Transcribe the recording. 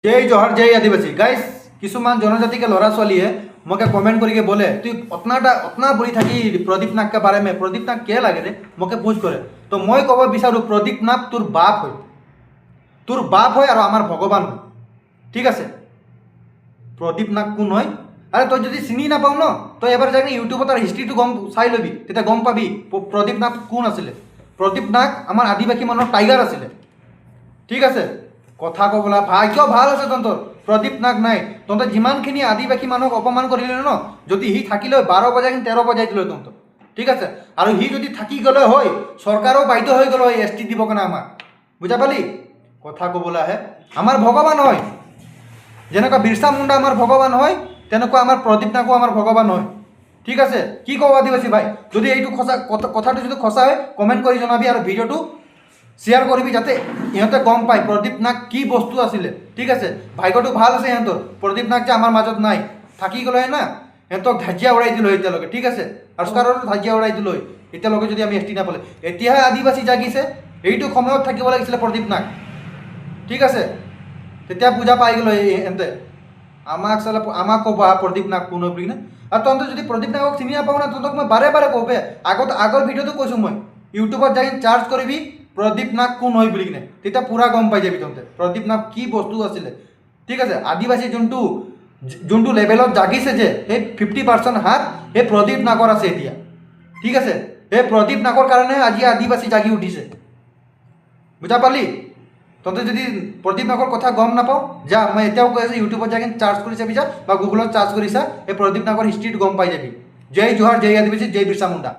जय जोहार जय आदिवासी गाइस किसुमान जनजाति के लड़ा छोलिए मोके कमेंट करके बोले तु उतना बुरी थी प्रदीप नाग के बारे में प्रदीप नाग क्या लगे रे मोके पूछ करे तो मैं कब विचारूँ प्रदीप नाग तोर बाप हो और आमार भगवान हो ठीक है प्रदीप नाग कोन है अरे तो जो चिनी ना पाओ न तो एबार जाके यूट्यूब तार हिस्ट्री गम चाई लबी तेता गम पाबी प्रदीप नाग कोन आছিলে प्रदीप नाग आमार आदिवासी मानुर टाइगार आছিলে ठीक है कथा कबला भाग्य ভাল আছে তন্তৰ प्रदीप नाग নাই তন্তৰ যিমানখিনি আদিবাসী মানুহক অপমান কৰিলে ন যদি হি থাকিলে 12 বজাই 13 বজাই দিলে তন্তৰ ঠিক আছে আৰু হি যদি থাকি গলে হয় সৰকাৰও বাধ্য হৈ গল হয় এসটি দিব কেন আমাৰ বুঝা পালি কথা কবলা হে আমাৰ ভগৱান হয় যেনেকা বিৰসা মুন্ডা আমাৰ ভগবান হয় তেনেকুৱা আমার प्रदीप नागও আমার ভগবান হয় ঠিক আছে কি কব আদিবাসী ভাই যদি এইটো খসা কথাটো যদি খসা হয় কমেন্ট কৰি জনাবি আৰু ভিডিওটো शेयर करबी जाते इहते गम पाई प्रदीप नाग की बस्तु आছিলে ठीक है भाग्यटो ভাল আছে इहतर प्रदीप नाग जे आमार মাজত নাই থাকি গলে ना इहतक ধাজিয়া उड़ाई दिल एतियालके ठीक है सरकारों ধাজিয়া उड़ाई दिल एतियालके যদি আমি एसटी नापाले एतियाहे आदिवासी जागिसे এইটো সময়ত থাকিব লাগিছিল प्रदीप नाग ठीक है तेतिया पूजा पाई गल इहते आमाक साला आमाक कब प्रदीप नाग कोन बुली ना और तंत যদি प्रदीप नागक চিনি নাপাও ना तंतक मैं बारे बारे कबे आगर भिडिओतो কৈছো मैं यूट्यूबत जाई चार्ज करबी प्रदीप नाग कोन হয় বুলি কিনে তেতিয়া পুরা গম পাই যাবি তন্তে प्रदीप नाग কি বস্তু আছিলে ঠিক আছে আদিবাসী যোনটো লেভেলত জাগিছে যে এই 50% হাত এই प्रदीप नागर আছে এতিয়া ঠিক আছে এই प्रदीप नागर কাৰণে আজি আদিবাসী জাগি উঠিছে বুঝা পালি তন্তে যদি प्रदीप नागर কথা গম নাপাও যা মই এতিয়াও কৈ আছো ইউটিউবত যাই চার্জ কৰি চাবি যা বা গুগলত চাৰ্জ কৰিছা এই प्रदीप नागर হিষ্ট্ৰিটো গম পাই যাবি জয় জোহাৰ জয় আদিবাসী জয় বিৰসা মুন্ডা।